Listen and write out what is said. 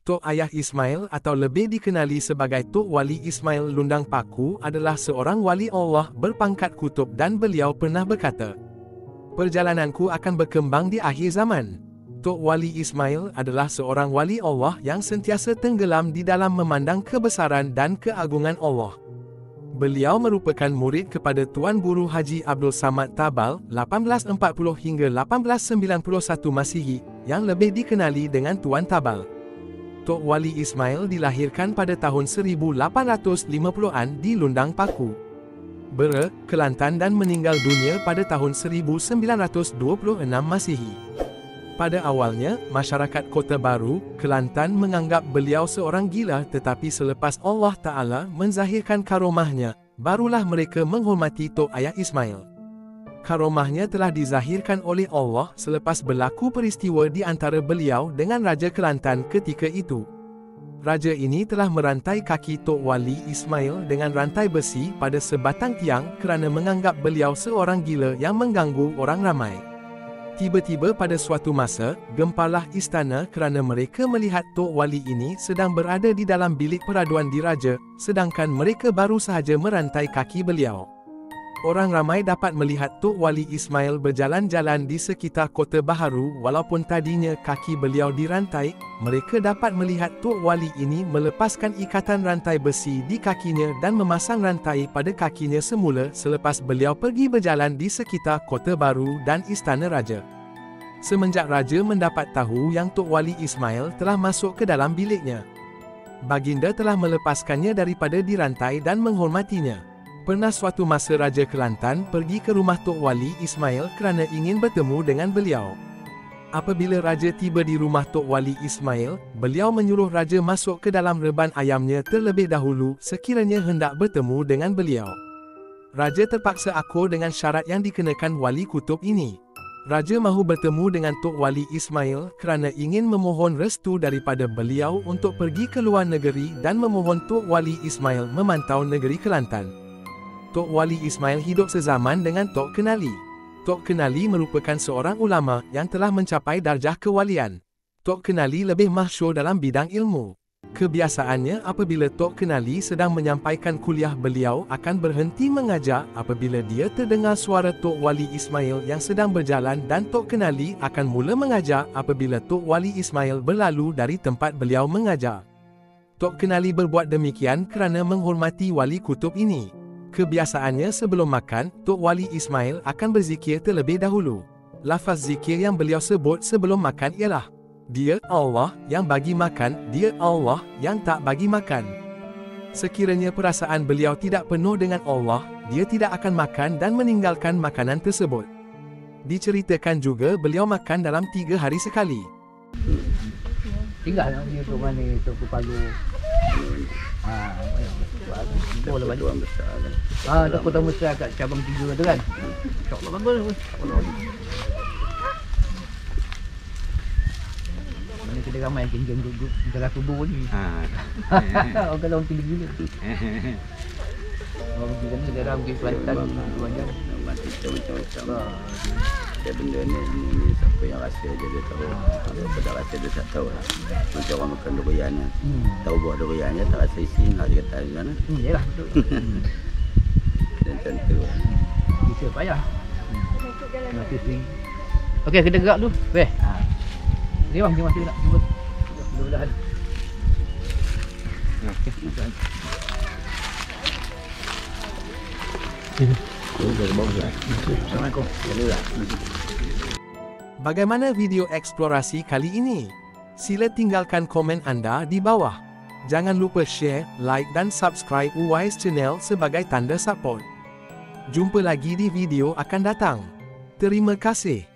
Tok Ayah Ismail atau lebih dikenali sebagai Tok Wali Ismail Lundang Paku adalah seorang wali Allah berpangkat kutub dan beliau pernah berkata, "Perjalananku akan berkembang di akhir zaman." Tok Wali Ismail adalah seorang wali Allah yang sentiasa tenggelam di dalam memandang kebesaran dan keagungan Allah. Beliau merupakan murid kepada Tuan Guru Haji Abdul Samad Tabal 1840 hingga 1891 Masihi yang lebih dikenali dengan Tuan Tabal. Tok Wali Ismail dilahirkan pada tahun 1850-an di Lundang Paku, Bere, Kelantan dan meninggal dunia pada tahun 1926 Masihi. Pada awalnya, masyarakat Kota Baru, Kelantan menganggap beliau seorang gila, tetapi selepas Allah Ta'ala menzahirkan karomahnya, barulah mereka menghormati Tok Ayah Ismail. Karomahnya telah dizahirkan oleh Allah selepas berlaku peristiwa di antara beliau dengan Raja Kelantan ketika itu. Raja ini telah merantai kaki Tok Wali Ismail dengan rantai besi pada sebatang tiang kerana menganggap beliau seorang gila yang mengganggu orang ramai. Tiba-tiba pada suatu masa, gempalah istana kerana mereka melihat Tok Wali ini sedang berada di dalam bilik peraduan diraja, sedangkan mereka baru sahaja merantai kaki beliau. Orang ramai dapat melihat Tok Wali Ismail berjalan-jalan di sekitar Kota Baharu walaupun tadinya kaki beliau dirantai. Mereka dapat melihat Tok Wali ini melepaskan ikatan rantai besi di kakinya dan memasang rantai pada kakinya semula selepas beliau pergi berjalan di sekitar Kota Baru dan Istana Raja. Semenjak Raja mendapat tahu yang Tok Wali Ismail telah masuk ke dalam biliknya, baginda telah melepaskannya daripada dirantai dan menghormatinya. Pernah suatu masa Raja Kelantan pergi ke rumah Tok Wali Ismail kerana ingin bertemu dengan beliau. Apabila Raja tiba di rumah Tok Wali Ismail, beliau menyuruh Raja masuk ke dalam reban ayamnya terlebih dahulu sekiranya hendak bertemu dengan beliau. Raja terpaksa akur dengan syarat yang dikenakan Wali Kutub ini. Raja mahu bertemu dengan Tok Wali Ismail kerana ingin memohon restu daripada beliau untuk pergi ke luar negeri dan memohon Tok Wali Ismail memantau negeri Kelantan. Tok Wali Ismail hidup sezaman dengan Tok Kenali. Tok Kenali merupakan seorang ulama yang telah mencapai darjah kewalian. Tok Kenali lebih masyhur dalam bidang ilmu. Kebiasaannya apabila Tok Kenali sedang menyampaikan kuliah, beliau akan berhenti mengajar apabila dia terdengar suara Tok Wali Ismail yang sedang berjalan, dan Tok Kenali akan mula mengajar apabila Tok Wali Ismail berlalu dari tempat beliau mengajar. Tok Kenali berbuat demikian kerana menghormati Wali Kutub ini. Kebiasaannya sebelum makan, Tok Wali Ismail akan berzikir terlebih dahulu. Lafaz zikir yang beliau sebut sebelum makan ialah, "Dia Allah yang bagi makan, Dia Allah yang tak bagi makan." Sekiranya perasaan beliau tidak penuh dengan Allah, dia tidak akan makan dan meninggalkan makanan tersebut. Diceritakan juga beliau makan dalam 3 hari sekali. Tinggal dia tu mana tu Palu. Boleh balik orang besar kan. Dah kota besar kat cabang 3 tu kan. InsyaAllah bagus. Mana kita ramai geng-geng duduk dalam kubur ni. Orang kalau orang tinggi gila. Orang tinggi kan negara mungkin Kelantan 2 jam. Macam-macam. Dia benda ni siapa yang rasa dia tahu. Siapa tak rasa dia tak tahu lah. Macam orang makan durian ni. Tahu buah duriannya tak rasa isi, nak dia kata macam mana. Yalah betul. Dan macam tu lah. Bisa payah. Nanti swing. Okey, kita gerak dulu. Weh. Ni bang, dia masih nak cuba. Mudah-mudahan. Okey. Assalamualaikum. Bagaimana video eksplorasi kali ini? Sila tinggalkan komen anda di bawah. Jangan lupa share, like dan subscribe Uwais Channel sebagai tanda support. Jumpa lagi di video akan datang. Terima kasih.